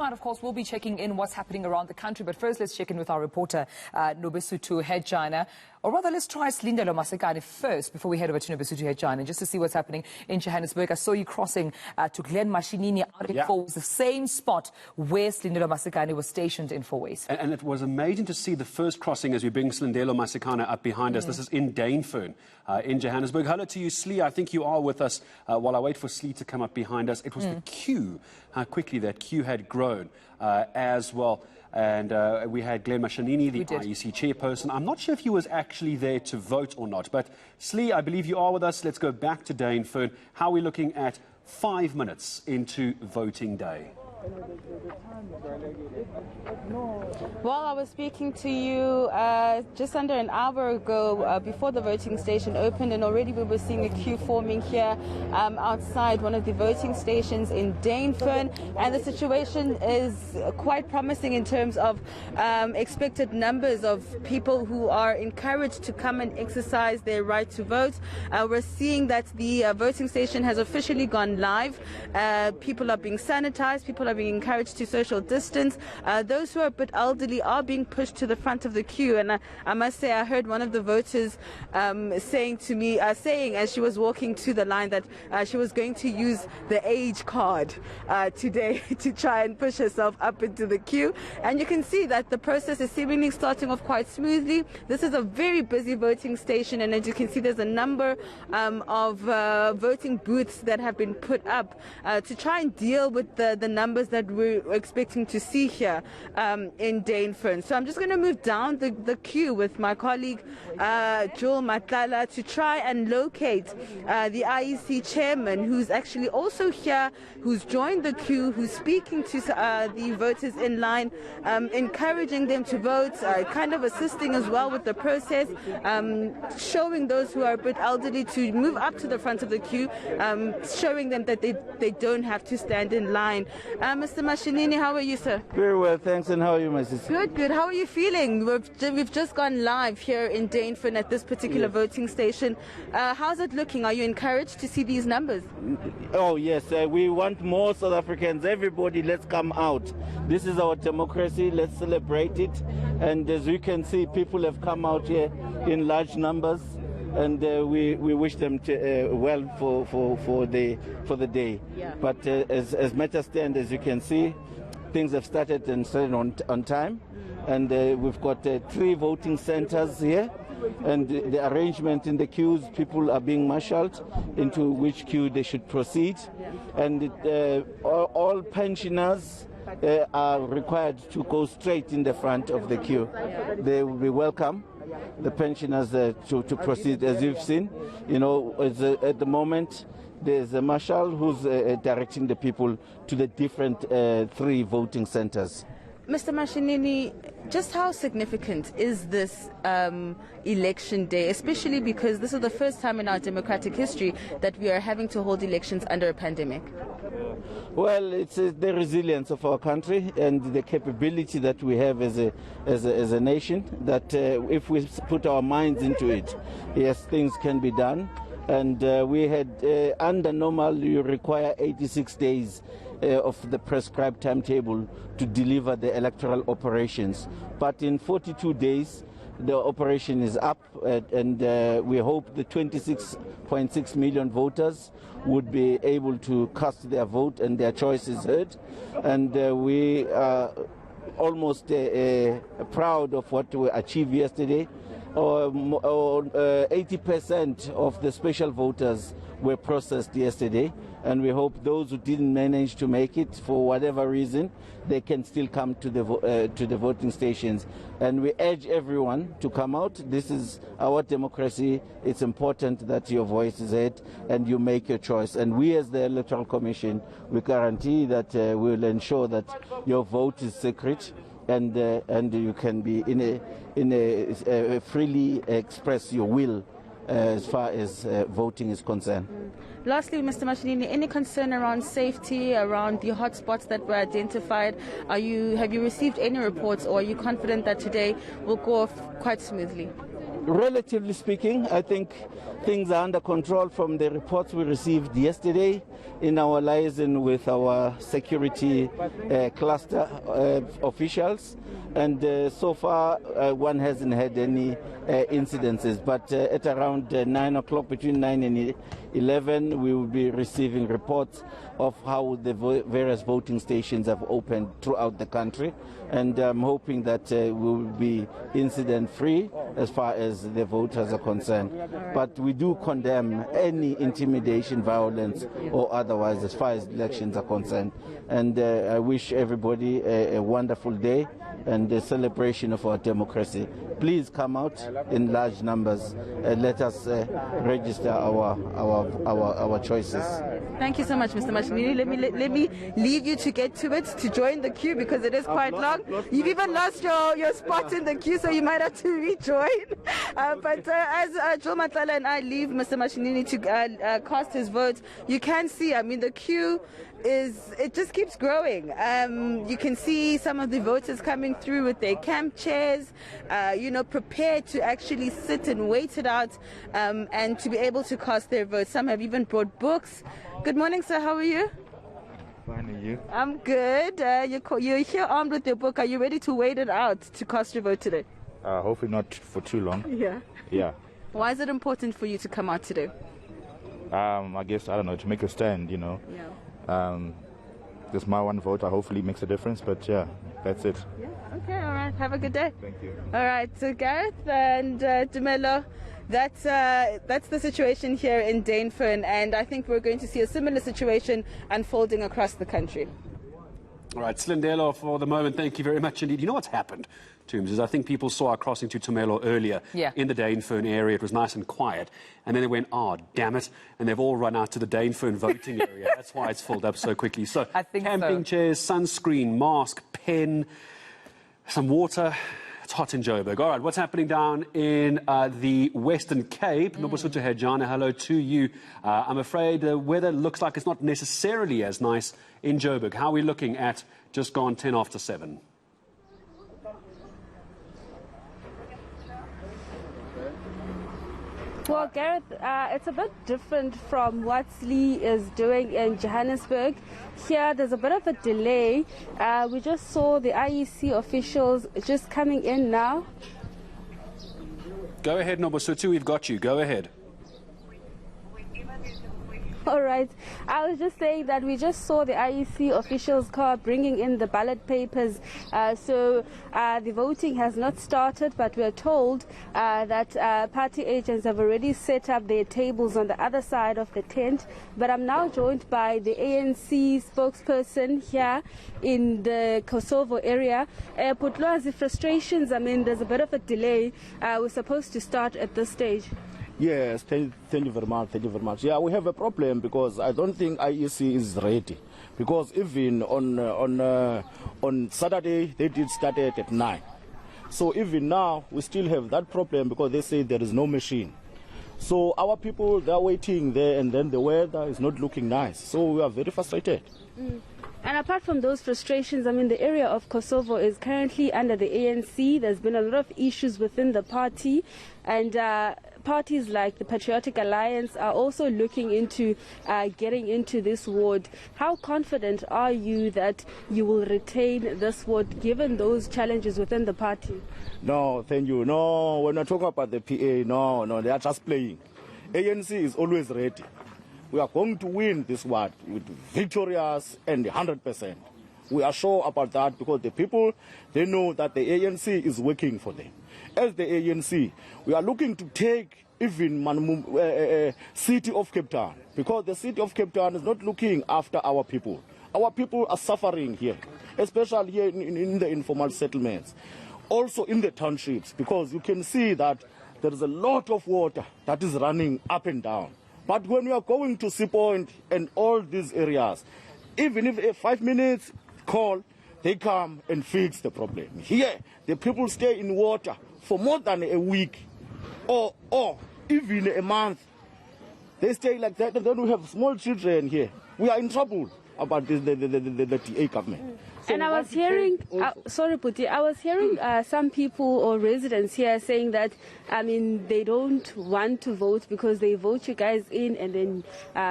side, of course, we'll be checking in what's happening around the country. But first, let's check in with our reporter, Nobesuthu Hejana. Or rather, let's try Slindelo Masikane first before we head over to Nobesuthu Hejana, just to see what's happening in Johannesburg. I saw you crossing to Glen Mashinini out in Fourways, the same spot where Slindelo Masikane was stationed in Fourways. And it was amazing to see the first crossing as we bring Slindelo Masikane up behind us. This is in Dainfern in Johannesburg. Hello to you, Slee. I think you are with us while I wait for Slee to come up behind us. It was the queue, how quickly that queue had grown as well. And we had Glen Mashinini, the IEC chairperson. I'm not sure if he was actually there to vote or not. But Slee, I believe you are with us. Let's go back to Dainfern. How are we looking at 5 minutes into voting day? Well, I was speaking to you just under an hour ago before the voting station opened, and already we were seeing a queue forming here outside one of the voting stations in Dainfern, and the situation is quite promising in terms of expected numbers of people who are encouraged to come and exercise their right to vote. We're seeing that the voting station has officially gone live. People are being sanitized, people are being encouraged to social distance. Those who are a bit elderly are being pushed to the front of the queue, and I must say I heard one of the voters saying to me, as she was walking to the line, that she was going to use the age card today to try and push herself up into the queue. And you can see that the process is seemingly starting off quite smoothly. This is a very busy voting station, and as you can see, there's a number of voting booths that have been put up to try and deal with the numbers that we're expecting to see here in Dainfern. So I'm just going to move down the queue with my colleague Joel Matlala to try and locate the IEC chairman, who's actually also here, who's joined the queue, who's speaking to the voters in line, encouraging them to vote, kind of assisting as well with the process, showing those who are a bit elderly to move up to the front of the queue, showing them that they don't have to stand in line. Mr. Mashinini, how are you, sir? Very well, thanks. And how are you, my sister? Good, good. How are you feeling? We've just gone live here in Dainfern at this particular voting station. How's it looking? Are you encouraged to see these numbers? Oh, yes. We want more South Africans. Everybody, let's come out. This is our democracy. Let's celebrate it. And as you can see, people have come out here in large numbers. And we wish them well for the day. Yeah. But as matters stand, as you can see, things have started on time. And we've got 3 voting centers here. And the arrangement in the queues, people are being marshaled into which queue they should proceed. And all pensioners are required to go straight in the front of the queue. They will be welcome. The pensioners to proceed, as you've seen. You know, at the moment, there's a marshal who's directing the people to the different 3 voting centers. Mr. Mashinini, just how significant is this election day, especially because this is the first time in our democratic history that we are having to hold elections under a pandemic? Well, it's the resilience of our country and the capability that we have as a nation, that if we put our minds into it, yes, things can be done. And we had, under normal, you require 86 days of the prescribed timetable to deliver the electoral operations. But in 42 days, the operation is up, and we hope the 26.6 million voters would be able to cast their vote and their choices heard. And we are almost proud of what we achieved yesterday. 80% of the special voters were processed yesterday, and we hope those who didn't manage to make it for whatever reason, they can still come to the voting stations. And we urge everyone to come out. This is our democracy. It's important that your voice is heard and you make your choice. And we, as the Electoral Commission, we guarantee that we will ensure that your vote is secret, and you can be freely express your will as far as voting is concerned. Lastly, Mr. Mashinini, any concern around safety, around the hotspots that were identified? Have you received any reports, or are you confident that today will go off quite smoothly? Relatively speaking, I think things are under control from the reports we received yesterday in our liaison with our security cluster officials. And so far, one hasn't had any incidences. But at around 9 o'clock, between 9 and 11, we will be receiving reports of how the various voting stations have opened throughout the country. And I'm hoping that we will be incident-free as far as the voters are concerned. But we do condemn any intimidation, violence, or otherwise as far as elections are concerned. And I wish everybody a wonderful day and a celebration of our democracy. Please come out in large numbers and let us register our choices. Thank you so much, Mr. Mashinini. Let me leave you to get to it, to join the queue, because it is quite long. You've even lost your spot in the queue, so you might have to rejoin. But as Joe Matlala and I leave Mr. Mashinini to cast his vote, you can see, I mean, the queue it just keeps growing. You can see some of the voters coming through with their camp chairs, prepared to actually sit and wait it out and to be able to cast their vote. Some have even brought books. Good morning, sir. How are you? Fine, are you? I'm good. You're here armed with your book. Are you ready to wait it out to cast your vote today? Hopefully not for too long. Yeah. Yeah. Why is it important for you to come out today? I guess, I don't know, to make a stand, Yeah. Just my one vote hopefully makes a difference, but yeah, that's it. Yeah. Okay, all right. Have a good day. Thank you. All right, so Gareth and Dumelo, that's the situation here in Dainfern, and I think we're going to see a similar situation unfolding across the country. All right, Slindelo, for the moment, thank you very much indeed. You know what's happened, Toombs, is I think people saw our crossing to Tumelo earlier in the Dainfern area. It was nice and quiet. And then they went, oh, damn it. And they've all run out to the Dainfern voting area. That's why it's filled up so quickly. So camping chairs, sunscreen, mask, pen, some water. It's hot in Joburg. All right, what's happening down in the Western Cape? Nobesuthu Hejana, hello to you. I'm afraid the weather looks like it's not necessarily as nice in Joburg. How are we looking at just gone 10 after 7? Well, Gareth, it's a bit different from what Slee is doing in Johannesburg. Here, there's a bit of a delay. We just saw the IEC officials just coming in now. Go ahead, Nobesuthu, we've got you. Go ahead. All right. I was just saying that we just saw the IEC officials car bringing in the ballot papers. So the voting has not started, but we're told that party agents have already set up their tables on the other side of the tent. But I'm now joined by the ANC spokesperson here in the Kosovo area. Putloazi, frustrations, I mean, there's a bit of a delay. We're supposed to start at this stage. Yes, thank you very much. Thank you very much. Yeah, we have a problem because I don't think IEC is ready. Because even on Saturday they did start it at 9. So even now we still have that problem because they say there is no machine. So our people, they're waiting there, and then the weather is not looking nice. So we are very frustrated. And apart from those frustrations, I mean, the area of Kosovo is currently under the ANC. There's been a lot of issues within the party, and parties like the Patriotic Alliance are also looking into getting into this ward. How confident are you that you will retain this ward given those challenges within the party? No, thank you. No, when I talk about the PA, no, they are just playing. ANC is always ready. We are going to win this ward with victorious and 100%. We are sure about that because the people, they know that the ANC is working for them. As the ANC, we are looking to take even city of Cape Town because the city of Cape Town is not looking after our people. Our people are suffering here, especially here in the informal settlements, also in the townships, because you can see that there is a lot of water that is running up and down. But when you are going to Sea Point and all these areas, even if a 5 minutes call, they come and fix the problem. Here, the people stay in water for more than a week or even a month. They stay like that, and then we have small children here. We are in trouble about this, the DA government. And I was hearing, sorry, Puti, I was hearing some people or residents here saying that, I mean, they don't want to vote because they vote you guys in, and then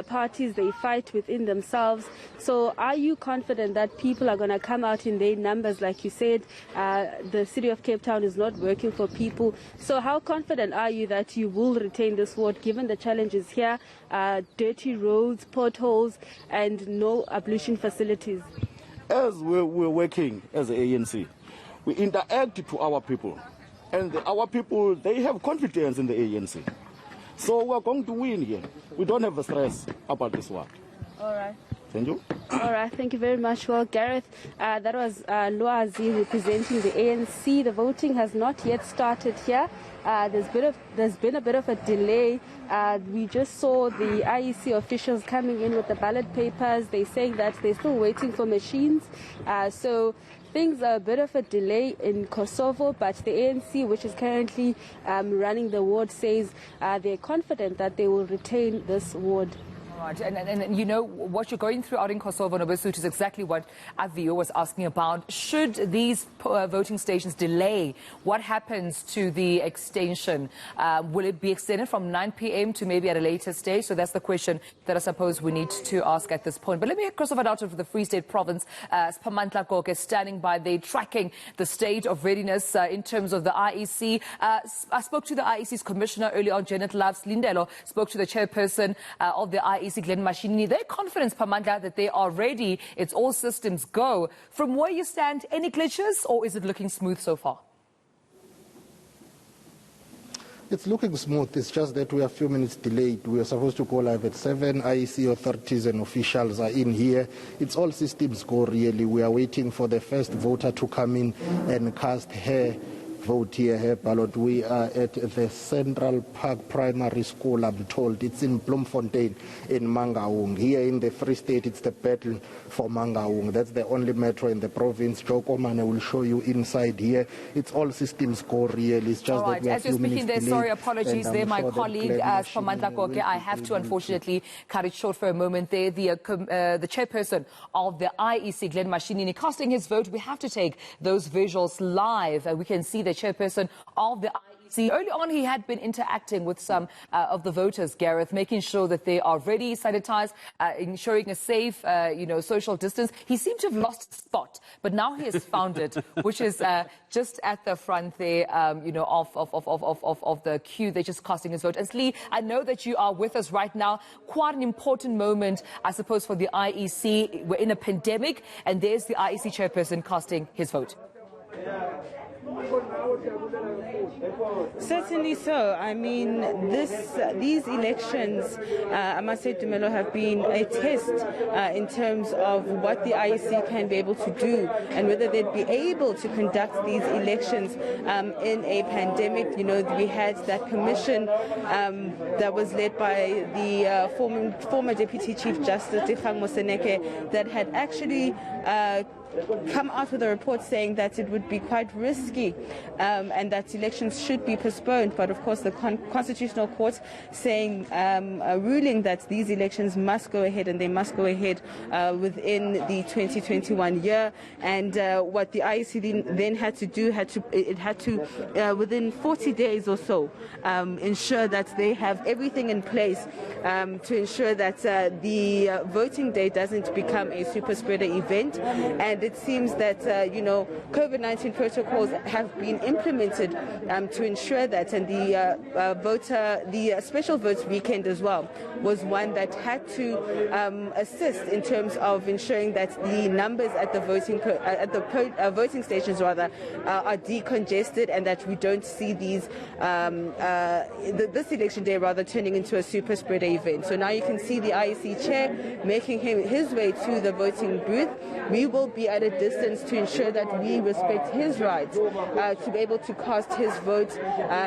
parties, they fight within themselves. So are you confident that people are going to come out in their numbers? Like you said, the city of Cape Town is not working for people. So how confident are you that you will retain this ward, given the challenges here, dirty roads, potholes, and no ablution facilities? As we're working as the ANC, we interact to our people. And our people, they have confidence in the ANC. So we're going to win here. We don't have a stress about this one. All right. Thank you. All right, thank you very much. Well, Gareth, that was Loazi representing the ANC. The voting has not yet started here. There's been a bit of a delay. We just saw the IEC officials coming in with the ballot papers. They're saying that they're still waiting for machines. So things are a bit of a delay in Kosovo, but the ANC, which is currently running the ward, says they're confident that they will retain this ward. Right. And you know, what you're going through out in Kosovo, Nobesuthu, is exactly what our viewer was asking about. Should these voting stations delay, what happens to the extension? Will it be extended from 9 p.m. to maybe at a later stage? So that's the question that I suppose we need to ask at this point. But let me cross over now to the Free State Province. Spamantla Koke standing by there, tracking the state of readiness in terms of the IEC. I spoke to the IEC's commissioner earlier on, Janet Love. Slindelo spoke to the chairperson of the IEC, Gqeberha Mashini. Their confidence, Pamandla, that they are ready. It's all systems go. From where you stand, any glitches, or is it looking smooth so far? It's looking smooth. It's just that we are a few minutes delayed. We are supposed to go live at 7. IEC authorities and officials are in here. It's all systems go, really. We are waiting for the first voter to come in and cast her vote here, her ballot. We are at the Central Park Primary School, I'm told. It's in Bloemfontein in Mangaung. Here in the Free State, it's the battle for Mangaung. That's the only metro in the province. Jokomane will show you inside here. It's all systems go, really. It's just that we are as you're speaking there, sorry, apologies there, my colleague, Pamandla Koke. I have to unfortunately cut it short for a moment there. The chairperson of the IEC, Gqeberha Mashini, casting his vote. We have to take those visuals live. We can see the chairperson of the IEC. Early on, he had been interacting with some of the voters, Gareth, making sure that they are ready, sanitized, ensuring a safe, social distance. He seemed to have lost his spot, but now he has found it, which is just at the front there, of the queue. They're just casting his vote. And Slee, I know that you are with us right now. Quite an important moment, I suppose, for the IEC. We're in a pandemic, and there's the IEC chairperson casting his vote. Certainly so. I mean, these elections, I must say, Dumelo, have been a test in terms of what the IEC can be able to do and whether they'd be able to conduct these elections in a pandemic. You know, we had that commission that was led by the former Deputy Chief Justice Dikgang Moseneke that had actually come out with a report saying that it would be quite risky and that elections should be postponed. But of course, the Constitutional Court saying, ruling that these elections must go ahead, and they must go ahead within the 2021 year. And what the IEC then had to do, it had to within 40 days or so, ensure that they have everything in place to ensure that the voting day doesn't become a super spreader event. And it seems that, COVID-19 protocols have been implemented to ensure that, and the special votes weekend as well was one that had to assist in terms of ensuring that the numbers at the voting stations rather are decongested, and that we don't see these this election day rather turning into a super spreader event. So now you can see the IEC chair making his way to the voting booth. We will be at a distance to ensure that we respect his rights to be able to cast his vote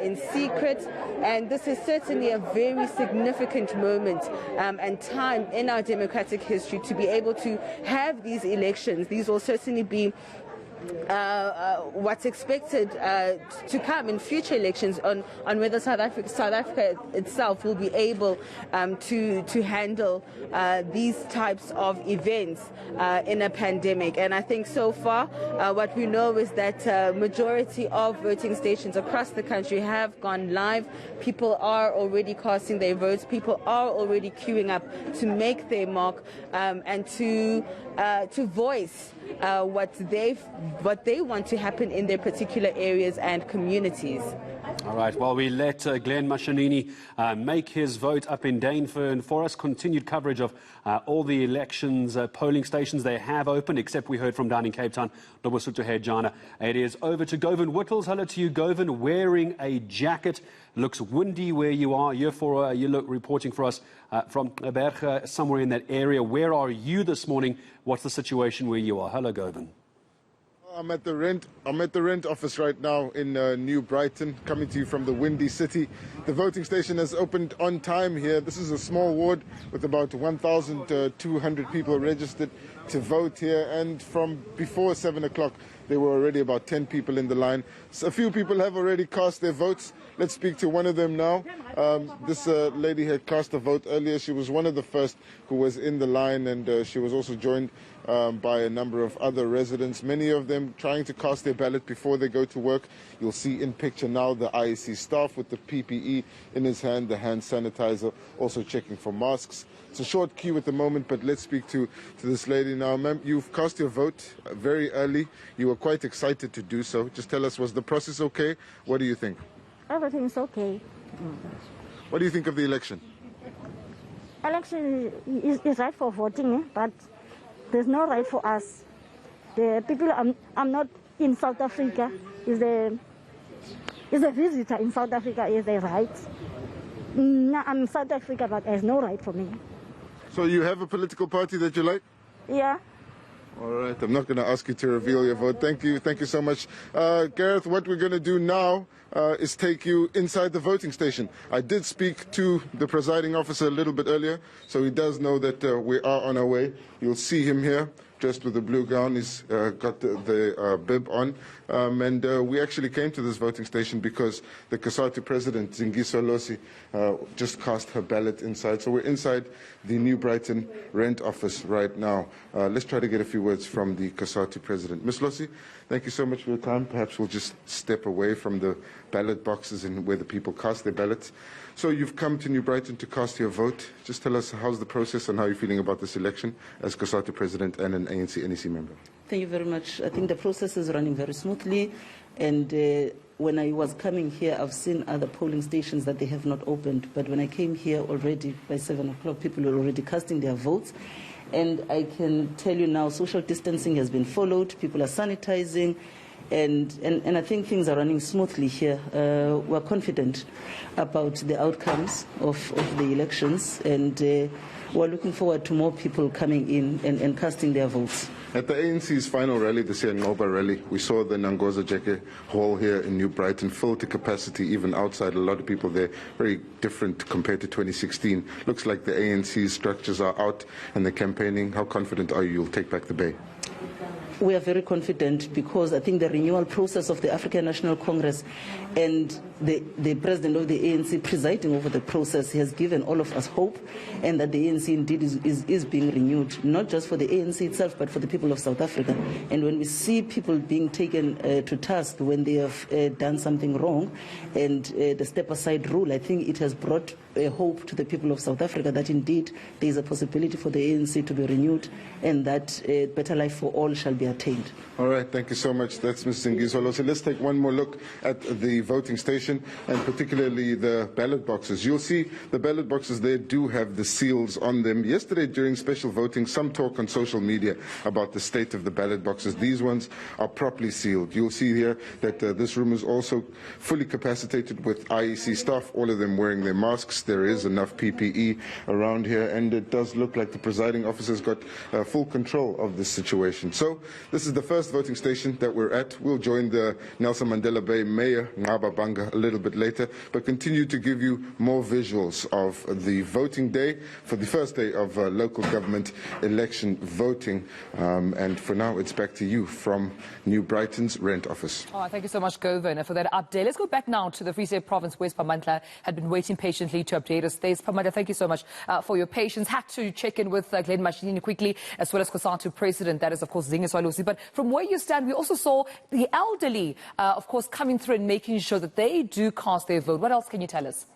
in secret. And this is certainly a very significant moment and time in our democratic history to be able to have these elections. These will certainly be what's expected to come in future elections on whether South Africa itself will be able to handle these types of events in a pandemic. And I think so far what we know is that majority of voting stations across the country have gone live. People are already casting their votes. People are already queuing up to make their mark and to voice what they want to happen in their particular areas and communities. All right, well, we let Glenn Mashanini make his vote up in Dainfern. For us, continued coverage of all the elections, polling stations. They have opened, except we heard from down in Cape Town, Nobesuthu Hejana. It is over to Govan Whittles. Hello to you, Govan, wearing a jacket. Looks windy where you are. You look reporting for us from Gqeberha, somewhere in that area. Where are you this morning? What's the situation where you are? Hello, Govan. I'm at the rent office right now in New Brighton, coming to you from the Windy City. The voting station has opened on time here. This is a small ward with about 1,200 people registered to vote here, and from before 7 o'clock there were already about 10 people in the line. So a few people have already cast their votes. Let's speak to one of them now. This lady had cast a vote earlier. She was one of the first who was in the line, and she was also joined by a number of other residents, many of them trying to cast their ballot before they go to work. You'll see in picture now the IEC staff with the PPE in his hand, the hand sanitizer, also checking for masks. It's a short queue at the moment, but let's speak to this lady now. Ma'am, you've cast your vote very early. You were quite excited to do so. Just tell us, was the process okay? What do you think? Everything is okay. What do you think of the election? Election is right for voting, but there's no right for us. The people, I'm not in South Africa. Is a visitor in South Africa. Is a right? No, I'm in South Africa, but there's no right for me. So you have a political party that you like? Yeah. All right, I'm not going to ask you to reveal your vote. Thank you so much. Gareth, what we're going to do now is take you inside the voting station. I did speak to the presiding officer a little bit earlier, so he does know that we are on our way. You'll see him here, dressed with the blue gown. He's got the bib on. And we actually came to this voting station because the COSATU president, Zingiso Losi, just cast her ballot inside. So we're inside the New Brighton rent office right now. Let's try to get a few words from the COSATU president. Ms. Losi, thank you so much for your time. Perhaps we'll just step away from the ballot boxes and where the people cast their ballots. So you've come to New Brighton to cast your vote. Just tell us, how's the process and how you're feeling about this election as COSATU president and an ANC NEC member? Thank you very much. I think the process is running very smoothly, and when I was coming here, I've seen other polling stations that they have not opened, but when I came here already by 7 o'clock, people were already casting their votes. And I can tell you now, social distancing has been followed, people are sanitizing, and I think things are running smoothly here. We're confident about the outcomes of the elections, and we're looking forward to more people coming in and casting their votes. At the ANC's final rally this year, Noba rally, we saw the Nangoza Jeke Hall here in New Brighton full to capacity, even outside. A lot of people there, very different compared to 2016. Looks like the ANC's structures are out and they're campaigning. How confident are you you'll take back the Bay? We are very confident because I think the renewal process of the African National Congress and the president of the ANC presiding over the process has given all of us hope, and that the ANC indeed is being renewed, not just for the ANC itself, but for the people of South Africa. And when we see people being taken to task when they have done something wrong, and the step-aside rule, I think it has brought hope to the people of South Africa that indeed there is a possibility for the ANC to be renewed, and that a better life for all shall be attained. All right, thank you so much. That's Ms. Zingiso. So let's take one more look at the voting station, and particularly the ballot boxes. You'll see the ballot boxes there do have the seals on them. Yesterday during special voting, some talk on social media about the state of the ballot boxes. These ones are properly sealed. You'll see here that this room is also fully capacitated with IEC staff, all of them wearing their masks. There is enough PPE around here, and it does look like the presiding officer's got full control of this situation. So This is the first voting station that we're at. We'll join the Nelson Mandela Bay Mayor, Ngaba Banga, a little bit later, but continue to give you more visuals of the voting day for the first day of local government election voting. And for now, it's back to you from New Brighton's Rent Office. Oh, thank you so much, Govan, for that update. Let's go back now to the Free State Province, where Pamandla had been waiting patiently to update us. Pamandla, thank you so much for your patience. Had to check in with Glen Mashinini quickly, as well as COSATU President, that is, of course, Zingiswa Lusi. But from where you stand, we also saw the elderly, of course, coming through and making sure that they do cast their vote. What else can you tell us?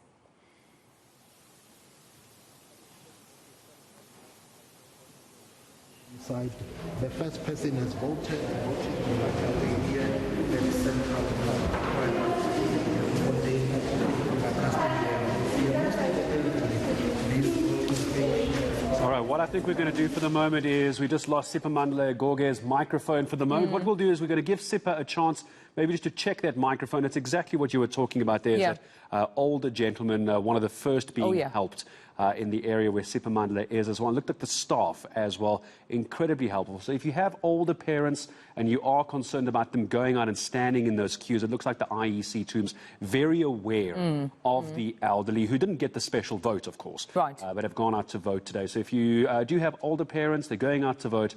The first person has voted. Here, then sent out All right, what I think we're going to do for the moment is we just lost Sipha Mandla Goge's microphone for the moment. What we'll do is we're going to give Sipha a chance maybe just to check that microphone. It's exactly what you were talking about there. Yeah. That older gentleman, one of the first being helped in the area where Sipha Mandla is as well. Looked at the staff as well, incredibly helpful. So if you have older parents and you are concerned about them going out and standing in those queues, it looks like the IEC team's very aware of the elderly who didn't get the special vote, of course, but have gone out to vote today. So if you do have older parents, they're going out to vote,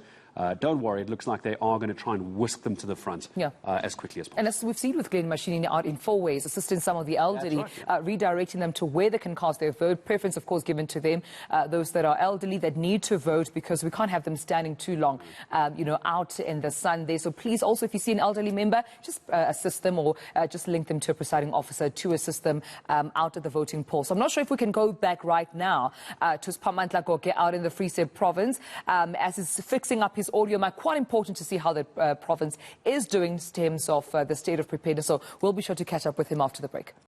don't worry, it looks like they are going to try and whisk them to the front as quickly as possible. And as we've seen with Glen Mashinini out in 4 ways, assisting some of the elderly, redirecting them to where they can cast their vote. Preference, of course, given to them, those that are elderly that need to vote, because we can't have them standing too long, out in the sun there. So please, also, if you see an elderly member, just assist them, or just link them to a presiding officer to assist them out at the voting poll. So I'm not sure if we can go back right now to Pamandla Goge out in the Free State Province as he's fixing up his audio mic. Quite important to see how the province is doing in terms of the state of preparedness. So we'll be sure to catch up with him after the break.